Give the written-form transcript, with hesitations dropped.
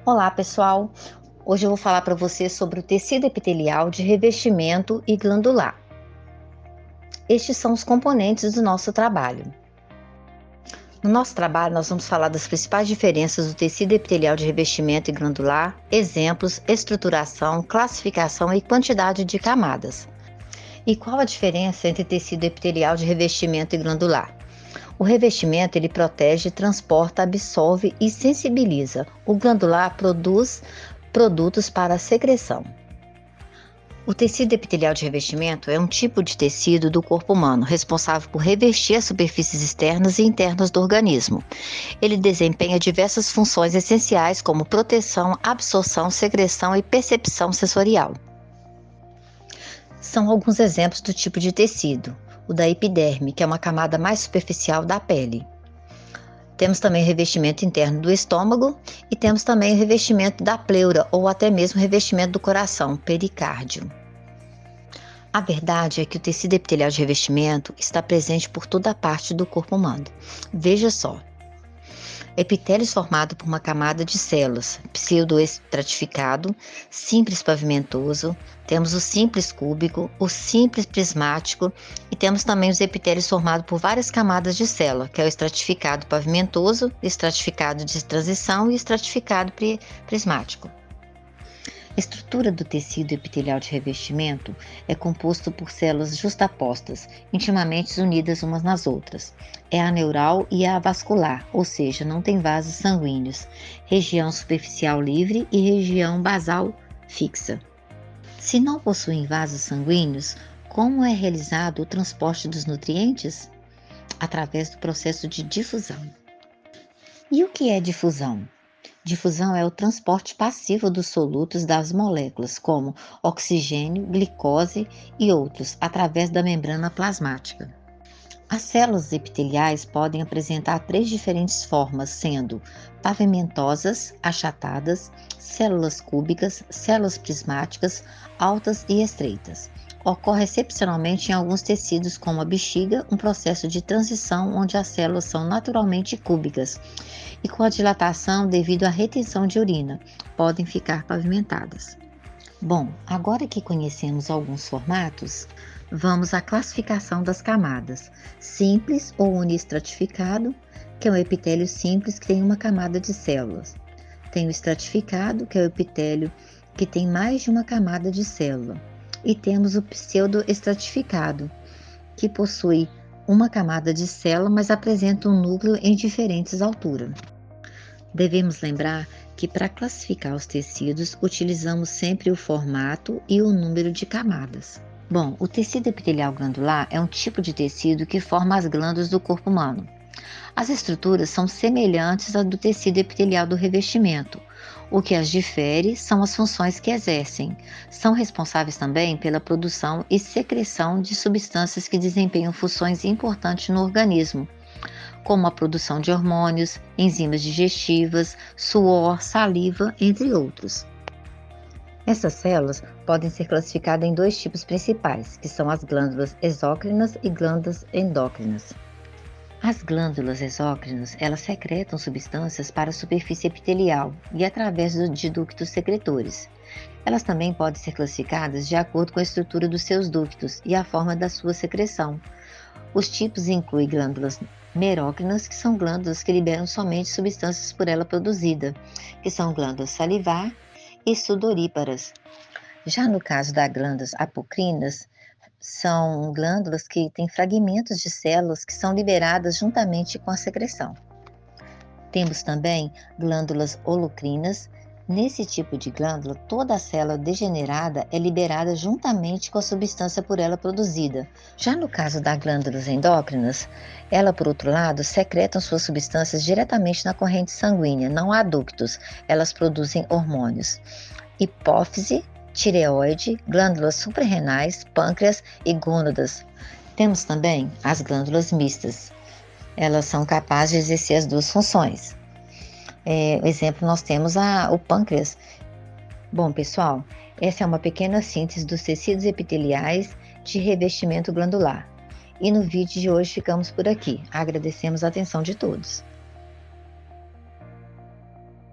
Olá, pessoal! Hoje eu vou falar para você sobre o tecido epitelial de revestimento e glandular. Estes são os componentes do nosso trabalho. No nosso trabalho, nós vamos falar das principais diferenças do tecido epitelial de revestimento e glandular, exemplos, estruturação, classificação e quantidade de camadas. E qual a diferença entre tecido epitelial de revestimento e glandular? O revestimento ele protege, transporta, absorve e sensibiliza. O glandular produz produtos para secreção. O tecido epitelial de revestimento é um tipo de tecido do corpo humano responsável por revestir as superfícies externas e internas do organismo. Ele desempenha diversas funções essenciais como proteção, absorção, secreção e percepção sensorial. São alguns exemplos do tipo de tecido. O da epiderme, que é uma camada mais superficial da pele. Temos também o revestimento interno do estômago e temos também o revestimento da pleura ou até mesmo o revestimento do coração, pericárdio. A verdade é que o tecido epitelial de revestimento está presente por toda a parte do corpo humano. Veja só. Epitélios formado por uma camada de células, pseudoestratificado, simples pavimentoso, temos o simples cúbico, o simples prismático e temos também os epitélios formados por várias camadas de célula, que é o estratificado pavimentoso, estratificado de transição e estratificado prismático. A estrutura do tecido epitelial de revestimento é composto por células justapostas, intimamente unidas umas nas outras. É a neural e a vascular, ou seja, não tem vasos sanguíneos, região superficial livre e região basal fixa. Se não possuem vasos sanguíneos, como é realizado o transporte dos nutrientes? Através do processo de difusão. E o que é difusão? Difusão é o transporte passivo dos solutos das moléculas, como oxigênio, glicose e outros, através da membrana plasmática. As células epiteliais podem apresentar três diferentes formas, sendo pavimentosas, achatadas, células cúbicas, células prismáticas, altas e estreitas. Ocorre excepcionalmente em alguns tecidos, como a bexiga, um processo de transição onde as células são naturalmente cúbicas e com a dilatação devido à retenção de urina, podem ficar pavimentadas. Bom, agora que conhecemos alguns formatos, vamos à classificação das camadas. Simples ou uniestratificado, que é um epitélio simples que tem uma camada de células. Tem o estratificado, que é o epitélio que tem mais de uma camada de célula. E temos o pseudoestratificado, que possui uma camada de célula, mas apresenta um núcleo em diferentes alturas. Devemos lembrar que para classificar os tecidos, utilizamos sempre o formato e o número de camadas. Bom, o tecido epitelial glandular é um tipo de tecido que forma as glândulas do corpo humano. As estruturas são semelhantes à do tecido epitelial do revestimento. O que as difere são as funções que exercem. São responsáveis também pela produção e secreção de substâncias que desempenham funções importantes no organismo, como a produção de hormônios, enzimas digestivas, suor, saliva, entre outros. Essas células podem ser classificadas em dois tipos principais, que são as glândulas exócrinas e glândulas endócrinas. As glândulas exócrinas, elas secretam substâncias para a superfície epitelial e através de ductos secretores. Elas também podem ser classificadas de acordo com a estrutura dos seus ductos e a forma da sua secreção. Os tipos incluem glândulas merócrinas, que são glândulas que liberam somente substâncias por ela produzida, que são glândulas salivar e sudoríparas. Já no caso das glândulas apocrinas, são glândulas que têm fragmentos de células que são liberadas juntamente com a secreção. Temos também glândulas holocrinas. Nesse tipo de glândula, toda a célula degenerada é liberada juntamente com a substância por ela produzida. Já no caso das glândulas endócrinas, ela, por outro lado, secretam suas substâncias diretamente na corrente sanguínea, não há ductos, elas produzem hormônios. Hipófise, tireoide, glândulas suprarrenais, pâncreas e gônadas. Temos também as glândulas mistas. Elas são capazes de exercer as duas funções. Exemplo, nós temos o pâncreas. Bom, pessoal, essa é uma pequena síntese dos tecidos epiteliais de revestimento glandular. E no vídeo de hoje ficamos por aqui. Agradecemos a atenção de todos.